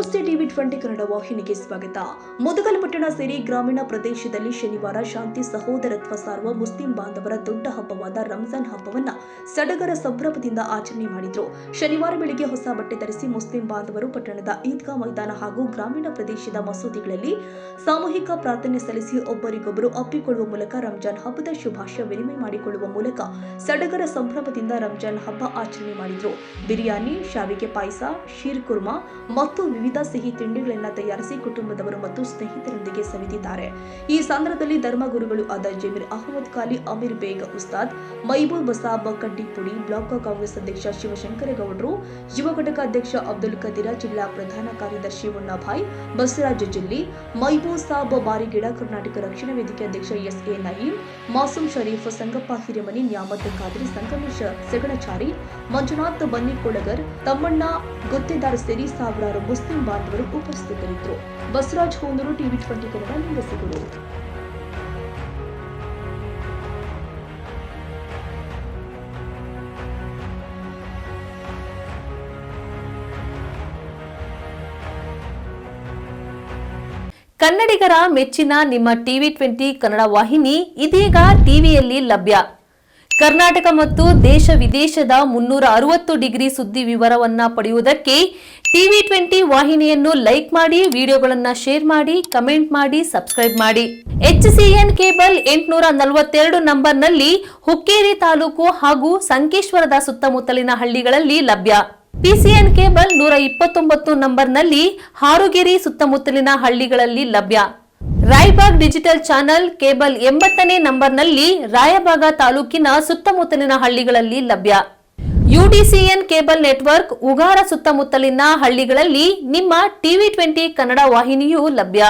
ನಮಸ್ತೆ ಟಿವಿ 20 ಕನ್ನಡ ವಾಹಿನಿಗೆ ಸ್ವಾಗತ. ಮುದಗಲಪಟ್ಟಣ ಸೇರಿ ಗ್ರಾಮೀಣ ಪ್ರದೇಶದಲ್ಲಿ ಶನಿವಾರ ಶಾಂತಿ ಸಹೋದರತ್ವ ಸಾರುವ ಮುಸ್ಲಿಂ ಬಾಂಧವರ ದೊಡ್ಡ ಹಬ್ಬವಾದ ರಂಜಾನ್ ಹಬ್ಬವನ್ನ ಸಡಗರ ಸಂಭ್ರಮದಿಂದ ಆಚರಣೆ ಮಾಡಿದ್ರು. ಶನಿವಾರ ಬೆಳಿಗ್ಗೆ ಹೊಸ ಬಟ್ಟೆ ಧರಿಸಿ ಮುಸ್ಲಿಂ ಬಾಂಧವರು ಪಟ್ಟಣದ ಈದ್ಗಾ ಮೈದಾನ ಹಾಗೂ ಗ್ರಾಮೀಣ ಪ್ರದೇಶದ ಮಸೂದಿಗಳಲ್ಲಿ ಸಾಮೂಹಿಕ ಪ್ರಾರ್ಥನೆ ಸಲ್ಲಿಸಿ ಒಬ್ಬರಿಗೊಬ್ಬರು ಅಪ್ಪಿಕೊಳ್ಳುವ ಮೂಲಕ ರಂಜಾನ್ ಹಬ್ಬದ ಶುಭಾಶಯ ವಿನಿಮಯ ಮಾಡಿಕೊಳ್ಳುವ ಮೂಲಕ ಸಡಗರ ಸಂಭ್ರಮದಿಂದ ರಂಜಾನ್ ಹಬ್ಬ ಆಚರಣೆ ಮಾಡಿದ್ರು. ಬಿರಿಯಾನಿ, ಶಾವಿಗೆ ಪಾಯಸ, ಶೀರ್ ಕುರ್ಮಾ ಮತ್ತು ವಿವಿಧ ಸಿಹಿ ತಿಂಡಿಗಳನ್ನು ತಯಾರಿಸಿ ಕುಟುಂಬದವರು ಮತ್ತು ಸ್ನೇಹಿತರೊಂದಿಗೆ ಸವಿದಿದ್ದಾರೆ. ಈ ಸಂದರ್ಭದಲ್ಲಿ ಧರ್ಮಗುರುಗಳು ಆದ ಜಮೀರ್ ಅಹಮದ್ ಖಾಲಿ, ಅಮೀರ್ ಬೇಗ್ ಉಸ್ತಾದ್, ಮೈಬೂಲ್ ಬಸಾಬ್ ಕಡ್ಡಿಪುಡಿ, ಬ್ಲಾಕ್ ಕಾಂಗ್ರೆಸ್ ಅಧ್ಯಕ್ಷ ಶಿವಶಂಕರೇಗೌಡರು, ಯುವ ಘಟಕ ಅಧ್ಯಕ್ಷ ಅಬ್ದುಲ್ ಕದೀರ, ಜಿಲ್ಲಾ ಪ್ರಧಾನ ಕಾರ್ಯದರ್ಶಿ ಮುನ್ನಾಭಾಯ್, ಬಸವರಾಜ ಜಿಲ್ಲಿ, ಮೈಬೂಲ್ ಸಾಬ್ ಬಾರಿಗಿಡ, ಕರ್ನಾಟಕ ರಕ್ಷಣಾ ವೇದಿಕೆ ಅಧ್ಯಕ್ಷ ಎಸ್.ಎ. ನಯೀಂ, ಮಾಸೂಮ್ ಶರೀಫ್, ಸಂಗಪ್ಪ ಹಿರೇಮನಿ, ನ್ಯಾಮತ್ ಖಾದ್ರಿ, ಸಂಗಮೇಶ್ ಸೆಗಣಚಾರಿ, ಮಂಜುನಾಥ್ ಬನ್ನಿಕೋಳಗರ್, ತಮ್ಮಣ್ಣ ಗುತ್ತೇದಾರ್ ಸೇರಿ ಸಾವಿರಾರು ಮುಸ್ಲಿಂ ಬಾಂಧವರು ಉಪಸ್ಥಿತರಿದ್ದರು. ಬಸವರಾಜ್ ಹೂನೂರು, ಟಿವಿ 20 ಕನ್ನಡ ನಿವಾಸಿಗಳು. ಕನ್ನಡಿಗರ ಮೆಚ್ಚಿನ ನಿಮ್ಮ ಟಿವಿ 20 ಕನ್ನಡ ವಾಹಿನಿ ಇದೀಗ ಟಿವಿಯಲ್ಲಿ ಲಭ್ಯ. ಕರ್ನಾಟಕ ಮತ್ತು ದೇಶ ವಿದೇಶದ 360 ಡಿಗ್ರಿ ಸುದ್ದಿ ವಿವರವನ್ನ ಪಡೆಯುವುದಕ್ಕೆ ಟಿವಿ 20 ವಾಹಿನಿಯನ್ನು ಲೈಕ್ ಮಾಡಿ, ವಿಡಿಯೋಗಳನ್ನು ಶೇರ್ ಮಾಡಿ, ಕಮೆಂಟ್ ಮಾಡಿ, ಸಬ್ಸ್ಕ್ರೈಬ್ ಮಾಡಿ. HCN ಕೇಬಲ್ 842 ನಂಬರ್ನಲ್ಲಿ ಹುಕ್ಕೇರಿ ತಾಲೂಕು ಹಾಗೂ ಸಂಕೇಶ್ವರದ ಸುತ್ತಮುತ್ತಲಿನ ಹಳ್ಳಿಗಳಲ್ಲಿ ಲಭ್ಯ. PCN ಕೇಬಲ್ 129 ನಂಬರ್ನಲ್ಲಿ ಹಾರುಗೆರೆ ಸುತ್ತಮುತ್ತಲಿನ ಹಳ್ಳಿಗಳಲ್ಲಿ ಲಭ್ಯ. ರಾಯಬಾಗ್ ಡಿಜಿಟಲ್ ಚಾನೆಲ್ ಕೇಬಲ್ 80ನೇ ನಂಬರ್ನಲ್ಲಿ ರಾಯಬಾಗ ತಾಲೂಕಿನ ಸುತ್ತಮುತ್ತಲಿನ ಹಳ್ಳಿಗಳಲ್ಲಿ ಲಭ್ಯ. UDCN ಕೇಬಲ್ ನೆಟ್ವರ್ಕ್ ಉಗಾರ ಸುತ್ತಮುತ್ತಲಿನ ಹಳ್ಳಿಗಳಲ್ಲಿ ನಿಮ್ಮ ಟಿವಿ 20 ಕನ್ನಡ ವಾಹಿನಿಯೂ ಲಭ್ಯ.